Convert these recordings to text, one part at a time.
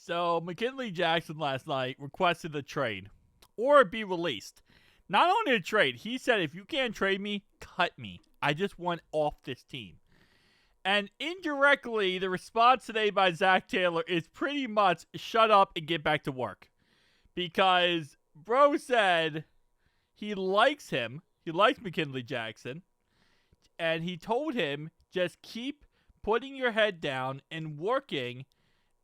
So, McKinnley Jackson last night requested a trade or be released. Not only a trade, he said, if you can't trade me, cut me. I just want off this team. And indirectly, the response today by Zack Taylor is pretty much shut up and get back to work. Because bro said he likes him. He likes McKinnley Jackson. And he told him, just keep putting your head down and working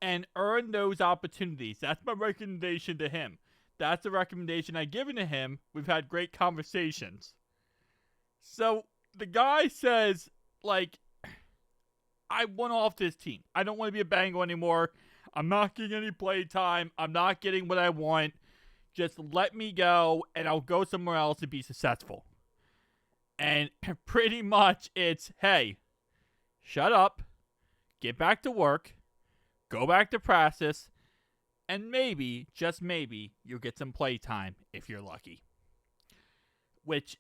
and earn those opportunities. That's my recommendation to him. That's the recommendation I've given to him. We've had great conversations. So the guy says, like, I want off this team. I don't want to be a Bengal anymore. I'm not getting any play time. I'm not getting what I want. Just let me go, and I'll go somewhere else to be successful. And pretty much it's, hey, shut up, get back to work, go back to practice, and maybe, just maybe, you'll get some play time if you're lucky. Which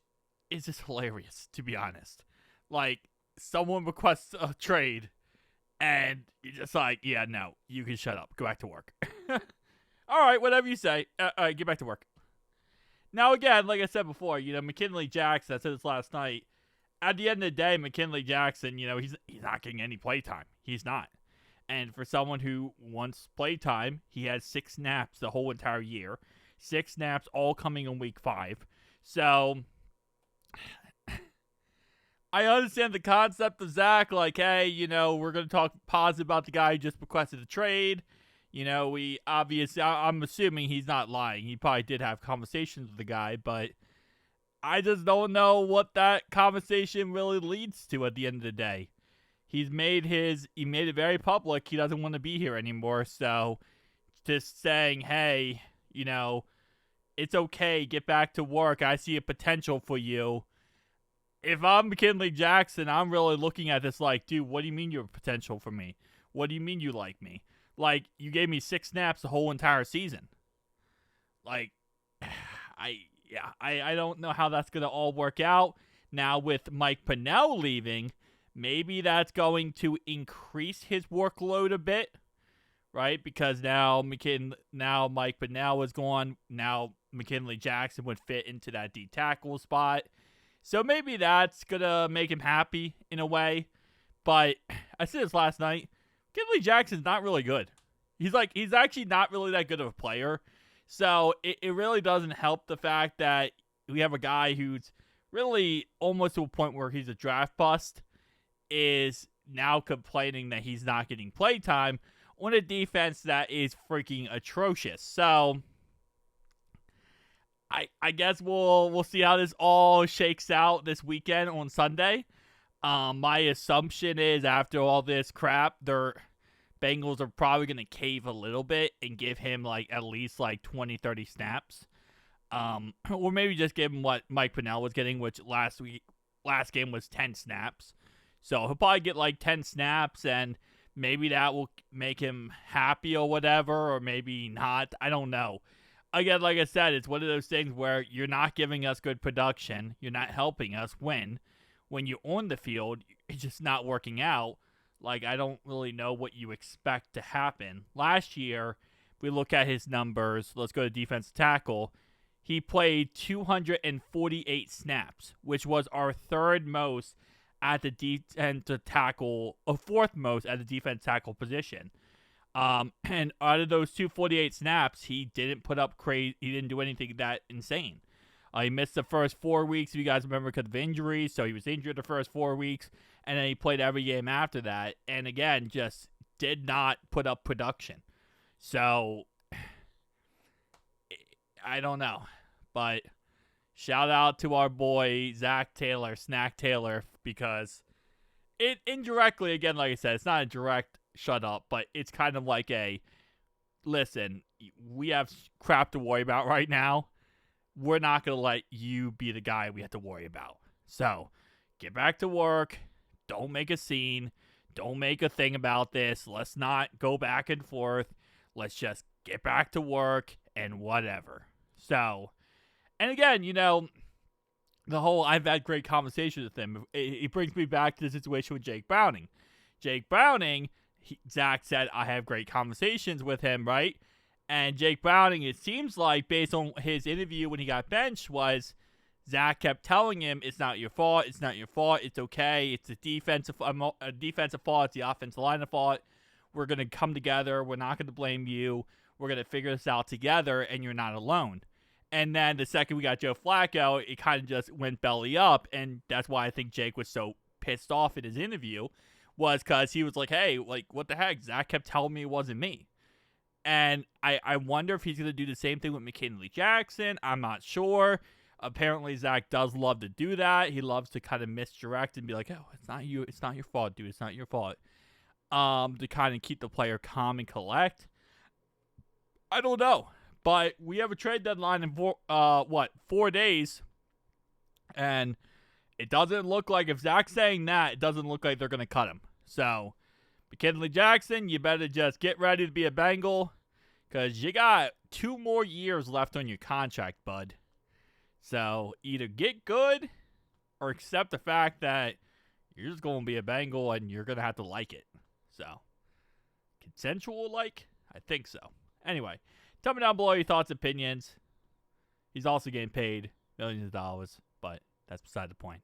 is just hilarious, to be honest. Like, someone requests a trade, and you're just like, yeah, no, you can shut up, go back to work. All right, whatever you say, get back to work. Now, again, like I said before, McKinnley Jackson, I said this last night, at the end of the day, McKinnley Jackson, he's not getting any playtime. He's not. And for someone who wants playtime, he has 6 snaps the whole entire year. 6 snaps all coming in week 5. So, I understand the concept of Zack, like, hey, we're going to talk positive about the guy who just requested a trade. We obviously, I'm assuming he's not lying. He probably did have conversations with the guy, but I just don't know what that conversation really leads to at the end of the day. He made it very public. He doesn't want to be here anymore. So just saying, hey, it's okay. Get back to work. I see a potential for you. If I'm McKinnley Jackson, I'm really looking at this like, dude, what do you mean you have potential for me? What do you mean you like me? Like, you gave me 6 snaps the whole entire season. Like, I don't know how that's going to all work out. Now, with Mike Pennell leaving, maybe that's going to increase his workload a bit, right? Because now Mike Pennell is gone. Now McKinnley Jackson would fit into that D tackle spot. So maybe that's going to make him happy in a way. But I said this last night. McKinnley Jackson's not really good. He's actually not really that good of a player. So it really doesn't help the fact that we have a guy who's really almost to a point where he's a draft bust, is now complaining that he's not getting play time on a defense that is freaking atrocious. So I guess we'll see how this all shakes out this weekend on Sunday. My assumption is after all this crap, their Bengals are probably going to cave a little bit and give him at least 20, 30 snaps. Or maybe just give him what Mike Pennell was getting, which last game was 10 snaps. So he'll probably get 10 snaps, and maybe that will make him happy or whatever, or maybe not. I don't know. Again, like I said, it's one of those things where you're not giving us good production. You're not helping us win. When you're on the field, it's just not working out. I don't really know what you expect to happen. Last year, if we look at his numbers, let's go to defensive tackle. He played 248 snaps, which was our 3rd most at the defensive tackle, or 4th most at the defensive tackle position. And out of those 248 snaps, he didn't put up crazy. He didn't do anything that insane. He missed the first 4 weeks, if you guys remember, because of injuries. So he was injured the first 4 weeks, and then he played every game after that. And again, just did not put up production. So I don't know. But shout out to our boy, Zack Taylor, Snack Taylor, because it indirectly, again, like I said, it's not a direct shut up, but it's kind of like a, listen, we have crap to worry about right now. We're not going to let you be the guy we have to worry about. So, get back to work. Don't make a scene. Don't make a thing about this. Let's not go back and forth. Let's just get back to work and whatever. So, and again, the whole, I've had great conversations with him. It brings me back to the situation with Jake Browning. Jake Browning, Zack said, I have great conversations with him, right? And Jake Browning, it seems like, based on his interview when he got benched, was Zack kept telling him, it's not your fault, it's not your fault, it's okay, it's a defensive fault, it's the offensive line fault. We're going to come together, we're not going to blame you, we're going to figure this out together, and you're not alone. And then the second we got Joe Flacco, it kind of just went belly up, and that's why I think Jake was so pissed off in his interview, was because he was like, hey, like, what the heck? Zack kept telling me it wasn't me. And I wonder if he's going to do the same thing with McKinnley Jackson. I'm not sure. Apparently, Zack does love to do that. He loves to kind of misdirect and be like, oh, it's not you. It's not your fault, dude. It's not your fault. To kind of keep the player calm and collect. I don't know. But we have a trade deadline in 4 days. And it doesn't look like, if Zack's saying that, it doesn't look like they're going to cut him. So, McKinnley Jackson, you better just get ready to be a Bengal, because you got 2 more years left on your contract, bud. So, either get good or accept the fact that you're just going to be a Bengal and you're going to have to like it. So, consensual like? I think so. Anyway, tell me down below your thoughts, opinions. He's also getting paid millions of dollars, but that's beside the point.